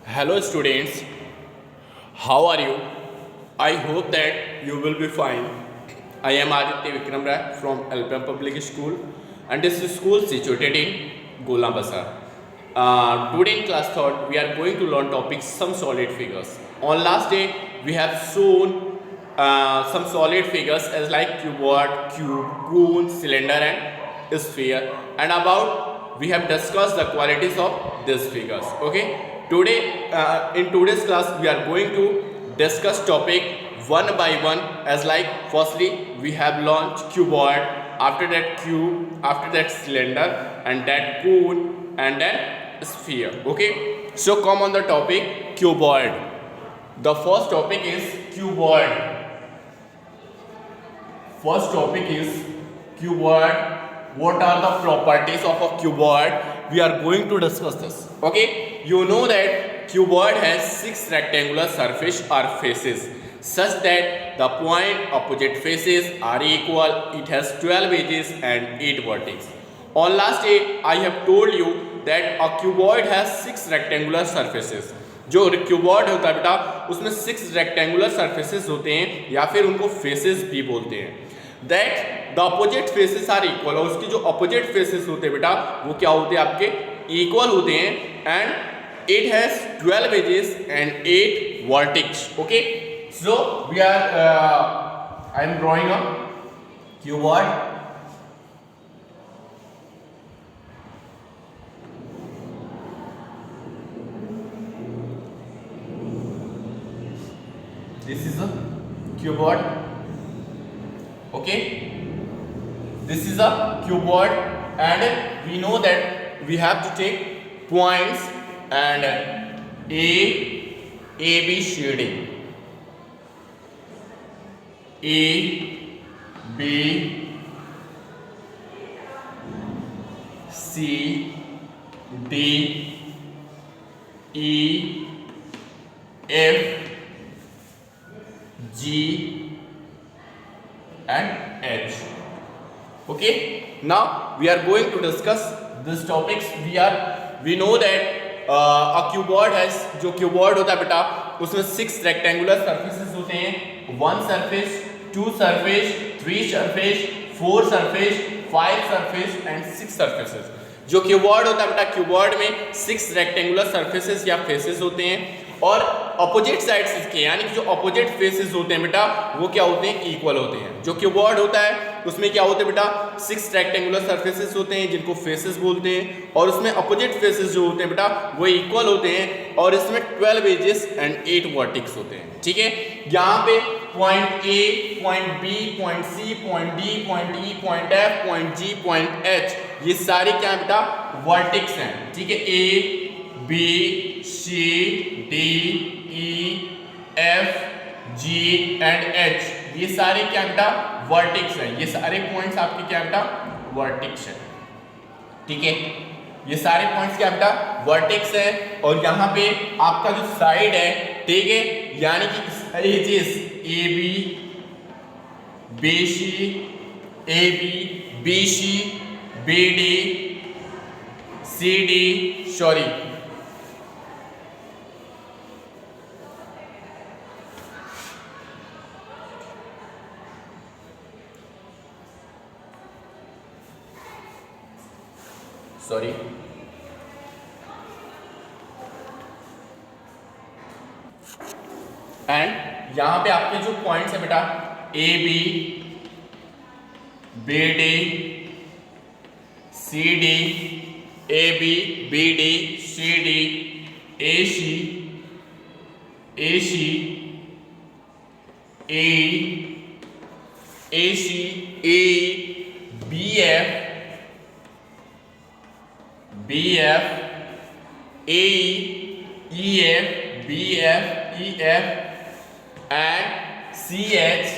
Hello students, how are you? I hope that you will be fine. I am Aditya Vikram Rai from LPM Public School and this school situated in Gola Bazaar. Today in class third we are going to learn topics some solid figures. On last day we have shown some solid figures as like cuboid, cube, cone, cylinder and sphere, and about we have discussed the qualities of these figures. Okay. Today in today's class we are going to discuss topic one by one as like firstly we have launched cuboid, after that cube, after that cylinder and that cone and then sphere. Okay, so come on the topic cuboid. The first topic is cuboid. First topic is cuboid. What are the properties of a cuboid? We are going to discuss this. Okay, you know that cuboid has 6 rectangular surface or faces such that the point opposite faces are equal. It has 12 edges and 8 vertices. On last day I have told you that a cuboid has 6 rectangular surfaces. जो cuboid होता है बेटा उसमें 6 rectangular surfaces होते हैं या फिर उनको फेसेस भी बोलते हैं. That the opposite faces are equal, और उसकी जो अपोजिट फेसेस होते हैं बेटा वो क्या होते हैं आपके इक्वल होते हैं. And it has 12 edges and 8 vertices. Okay, so we are I am drawing a cuboid. This is a cuboid. Okay, this is a cuboid and we know that we have to take points and AB shading, A B C D E F G and H. Okay, now we are going to discuss these topics. We know that a cuboid has, जो cuboid होता है बेटा उसमें 6 rectangular surfaces होते हैं. 1 surface, 2 surface, 3 surface, 4 surface, 5 surface and 6 surfaces. जो cuboid होता है बेटा cuboid में 6 rectangular surfaces या faces होते हैं और अपोजिट साइड्स के यानी कि जो अपोजिट फेसेस होते हैं बेटा वो क्या होते हैं इक्वल होते हैं. जो क्यूबॉइड होता है उसमें क्या होते हैं बेटा 6 रेक्टेंगुलर सरफेसेस होते हैं जिनको फेसेस बोलते हैं और उसमें अपोजिट फेसेस जो होते हैं बेटा वो इक्वल होते हैं और इसमें 12 एजेस एंड 8 वर्टिक्स होते हैं. ठीक है, यहाँ पे point A, point B, point C, point D, point E, point F, point G, point H, ये सारे क्या है बेटा वर्टिक्स हैं. ठीक है, A B C D E F G and H, ये सारे क्या बेटा वर्टिक्स हैं. ये सारे पॉइंट्स आपके क्या बेटा वर्टिक्स हैं. ठीक है, ये सारे पॉइंट्स क्या बेटा वर्टिक्स है और यहाँ पे आपका जो साइड है ठीक है यानी कि edges A B B C A B B C B D C D sorry and यहां पे आपके जो पॉइंट्स है बेटा A B B D C D A B B D C D A C A C A C A B F B F A E F B F E F and CH,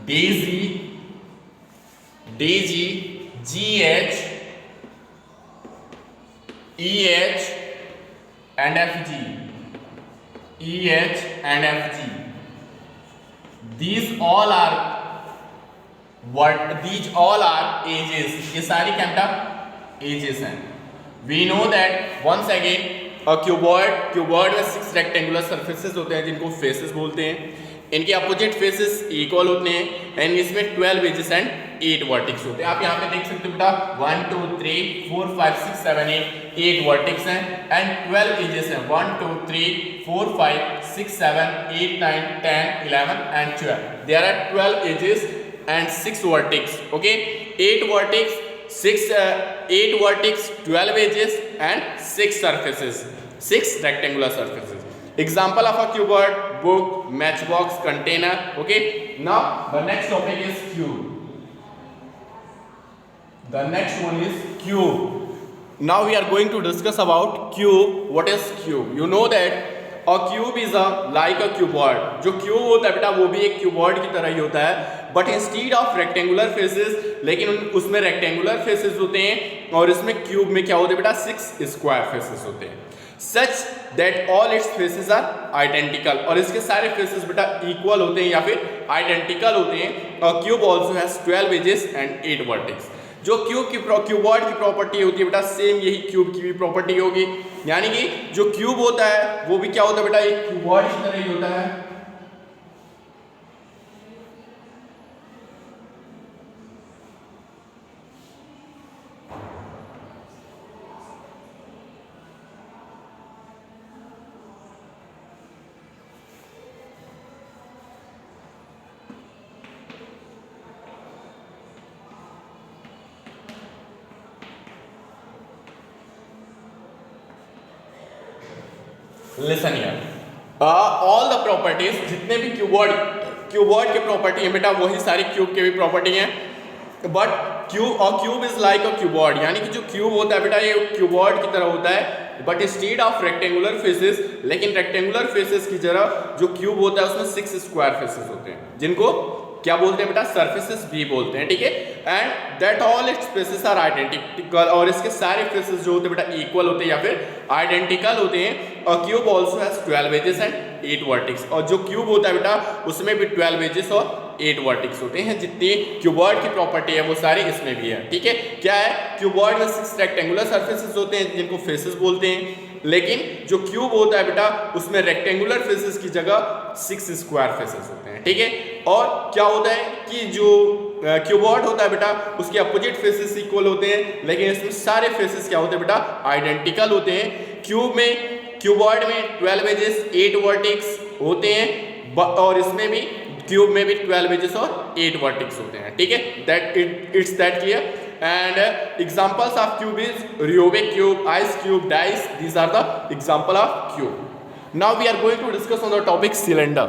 DZ, DG, GH, EH and FG, EH and FG. These all are ages. ये सारी क्या बेटा ages हैं. We know that once again cuboid में 6 rectangular surfaces होते हैं जिनको faces बोलते हैं। इनके अपोजिट फेसेस इक्वल होते हैं एंड इसमें 12 एजेस एंड 8 वर्टेक्स होते हैं। आप यहाँ पे देख सकते हो बेटा 1 2 3 4 5 6 7 8 वर्टेक्स हैं एंड 12 एजेस हैं 1 2 3 4 5 6 7 8 9 10 11 and 12। There are 12 edges and 6 vertex. Okay, 8 vertex 8 vertex, 12 edges and 6 surfaces, 6 rectangular surfaces. Example of a cuboid: book, matchbox, container. Okay, now the next topic is cube. The next one is cube. Now we are going to discuss about cube. What is cube? You know that a cube is like a cuboid. जो cube होता है बेटा वो भी एक cuboid की तरह ही होता है, but instead of rectangular faces, लेकिन उसमें रेक्टेंगुलर फेसेस होते हैं और इसमें क्यूब में क्या होते हैं बेटा 6 स्क्वायर फेसेस होते हैं, such that all its faces are identical, और इसके सारे फेसेस बेटा इक्वल होते हैं या फिर आइडेंटिकल होते हैं। और cube also has 12 edges and 8 vertex. जो क्यूबॉइड की प्रॉपर्टी होती है बेटा सेम यही क्यूब की भी प्रॉपर्टी होगी, यानी कि जो क्यूब होता है वो भी क्या होता है बेटा एक क्यूबॉइड की तरह ही होता है। Listen here, all the properties, जितने भी क्यूबॉइड के प्रॉपर्टी है बेटा वही सारी क्यूब के भी प्रॉपर्टी हैं, but cube is like a cuboid, यानी कि जो क्यूब होता है बेटा ये क्यूबॉइड की तरह होता है, but instead of rectangular faces, लेकिन रेक्टेंगुलर फेसेस की जगह जो क्यूब होता है उसमें 6 स्क्वायर फेसेस होते हैं जिनको क्या बोलते हैं बेटा सर्फेसेस भी बोलते हैं। ठीक है, and that all its faces are identical, और इसके सारे फेसेस जो होते हैं बेटा इक्वल होते हैं या फिर आइडेंटिकल होते हैं। और cube also has 12 edges and 8 vertex, और जो क्यूब होता है बेटा उसमें भी 12 एजेस और 8 वर्टेक्स होते हैं। जितनी क्यूबॉइड की प्रॉपर्टी है वो सारी इसमें भी है। ठीक है, क्या है क्यूबॉइड में 6 रेक्टेंगुलर सर्फेसेस होते हैं जिनको फेसेस बोलते हैं, लेकिन जो क्यूब होता है बेटा उसमें रेक्टेंगुलर फेसेस की जगह 6 स्क्वायर फेसेस होते हैं। ठीक है, और क्या होता है कि जो क्यूबॉइड होता है बेटा उसके अपोजिट फेसेस इक्वल होते हैं, लेकिन इसमें सारे फेसेस क्या होते हैं बेटा आइडेंटिकल होते हैं। क्यूबॉइड में 12 एजेस 8 वर्टेक्स होते हैं, और इसमें भी क्यूब में भी 12 एजेस और 8 वर्टेक्स होते हैं। ठीक है, it's that clear. And examples of cube is Ryobic cube, ice cube, dice. These are the example of cube. Now we are going to discuss on the topic cylinder.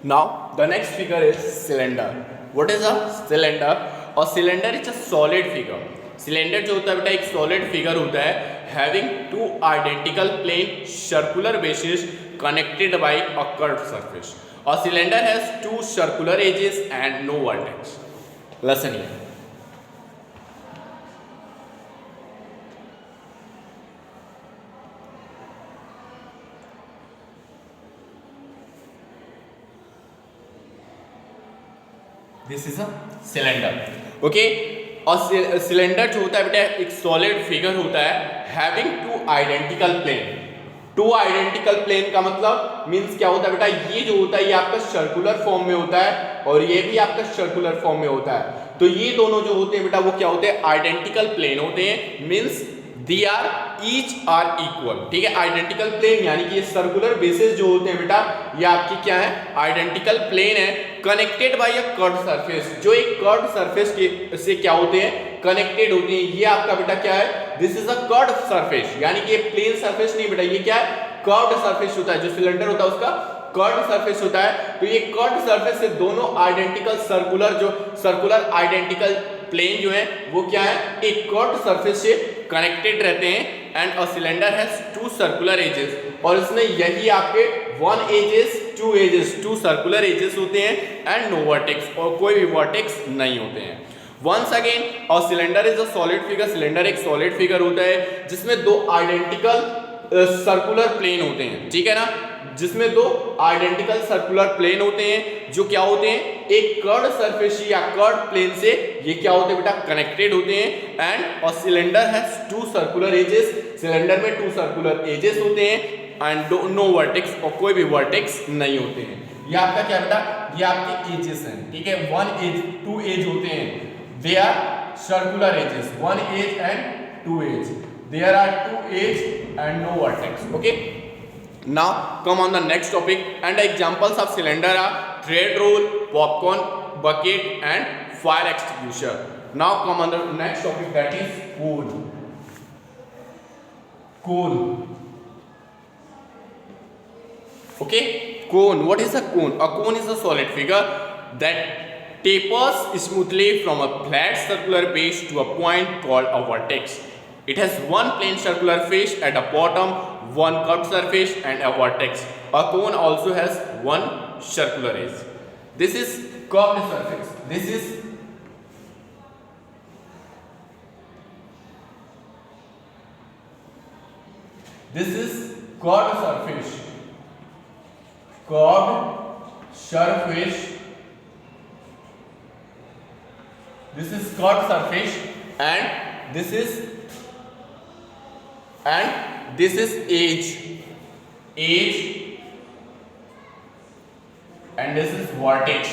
Now the next figure is cylinder. What is a cylinder? A cylinder is a solid figure. Cylinder जो होता है बेटा एक solid figure होता है having two identical plane circular bases connected by a curved surface. A cylinder has two circular edges and no vertex. Listen here. This is a cylinder. Okay. और cylinder जो होता है बेटा एक सॉलिड फिगर होता है having two identical plane. Two identical plane का मतलब मींस क्या होता है बेटा ये जो होता है ये आपका सर्कुलर फॉर्म में होता है और ये भी आपका सर्कुलर फॉर्म में होता है, तो ये दोनों जो होते हैं बेटा वो क्या होते हैं आइडेंटिकल प्लेन होते हैं, means they are each are equal. ठीक है, आइडेंटिकल प्लेन यानी कि ये सर्कुलर बेसिस जो होते हैं बेटा ये आपकी क्या है आइडेंटिकल प्लेन है, connected by a curved surface, जो एक कर्व्ड सरफेस के से क्या होते हैं कनेक्टेड होते हैं। ये आपका बेटा क्या है this is a curved surface, यानी कि ये प्लेन सरफेस नहीं बेटा ये क्या है कर्व्ड सरफेस होता है। जो सिलेंडर होता है उसका कर्व्ड सरफेस होता है, तो ये कर्व्ड सरफेस से दोनों आइडेंटिकल सर्कुलर आइडेंटिकल प्लेन जो है वो क्या है एक कर्व्ड सरफेस से कनेक्टेड रहते हैं। And a cylinder has two circular edges, और इसमें यही आपके one edges two edges two circular edges होते हैं एंड नो वर्टेक्स, और कोई भी वर्टेक्स नहीं होते हैं। Once again a cylinder is a solid figure, cylinder एक सॉलिड फिगर होता है जिसमें दो आइडेंटिकल सर्कुलर प्लेन होते हैं, ठीक है ना, जिसमें दो आइडेंटिकल सर्कुलर प्लेन होते हैं जो क्या होते हैं, एक कर्व सरफेस या कर्व प्लेन से ये क्या होते हैं बेटा, कनेक्टेड होते हैं। एंड और cylinder has two circular edges, cylinder में टू सर्कुलर एजेस होते हैं एंड नो वर्टेक्स, और कोई भी वर्टेक्स नहीं होते हैं। ये आपका क्या बेटा, ये आपके एजेस हैं, ठीक है, वन एज टू एज होते हैं, they are circular edges, one edge and two edge, there are two edge and no vertex. Okay, now come on the next topic, and the examples of cylinder are thread roll, popcorn bucket and fire extinguisher. Now come on the next topic, that is cone. Cone. Okay, cone. What is a cone? A cone is a solid figure that tapers smoothly from a flat circular base to a point called a vertex. It has one plane circular face at the bottom, one curved surface and a vertex. A cone also has one circular edge. This is curved surface. This is curved surface. Curved surface. This is curved surface and this is edge and this is vertex.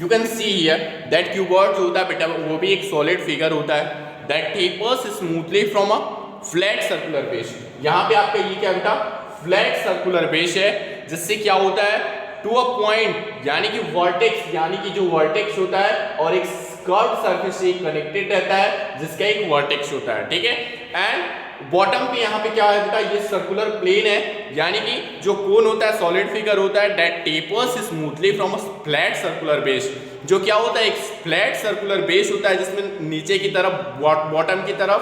You can see here that cuboid जो होता है बेटा वो भी एक solid figure होता है that tapers smoothly from a flat circular base. यहाँ पे आपका ये क्या बेटा, फ्लैट सर्कुलर बेस है, जिससे क्या होता है, टू अ पॉइंट, यानी कि वर्टेक्स, यानी कि जो वर्टेक्स होता है और एक कर्व सरफेस से कनेक्टेड रहता है जिसका एक वर्टेक्स होता है, ठीक है। एंड बॉटम पे यहाँ पे क्या है बेटा, ये सर्कुलर प्लेन है, यानी कि जो कोन होता है सॉलिड फिगर होता है that tapers smoothly from a flat circular base, जो क्या होता है एक फ्लैट सर्कुलर बेस होता है जिसमें नीचे की तरफ बॉटम की तरफ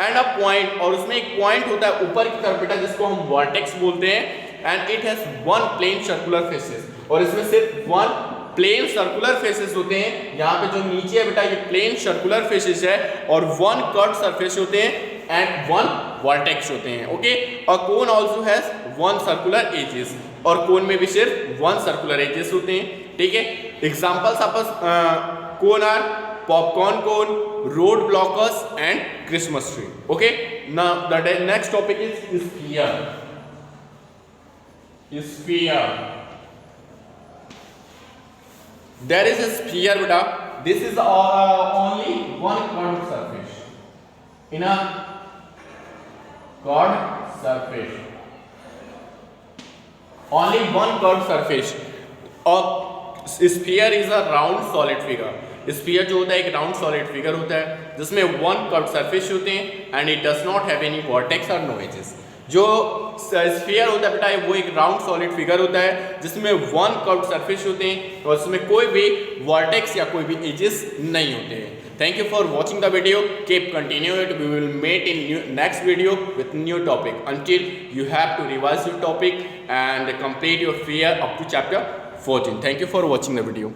एंड अ पॉइंट, और उसमें एक पॉइंट होता है ऊपर की तरफ बेटा जिसको हम वर्टेक्स बोलते हैं। And it has one plane circular faces, और इसमें सिर्फ वन प्लेन सर्कुलर फेसेस होते हैं। यहाँ पे जो नीचे है बेटा ये प्लेन सर्कुलर फेसेस है और वन कर्व सरफेस होते हैं एंड वन वर्टेक्स होते हैं। ओके, और cone also has one circular edges, और कोन में भी सिर्फ वन सर्कुलर एजेस होते हैं, ठीक है। Examples of cone are popcorn cone, road blockers and Christmas tree. Okay, now the next topic is sphere. Sphere. There is a sphere beta. This is only one curved surface. In a curved surface, only one curved surface. और sphere is a round solid figure. Sphere जो होता है एक round solid figure होता है जिसमें one curve surface होते हैं and it does not have any vertex और नो एजेस। जो स्फीयर होता है बेटा वो एक राउंड सॉलिड फिगर होता है जिसमें वन कर्व सरफेस होते हैं और उसमें कोई भी वर्टेक्स या कोई भी एजेस नहीं होते हैं। Thank you for watching the video. Keep continue it. We will meet in next video with new topic. Until you have to revise your topic and complete your fear up to chapter 14. Thank you for watching the video.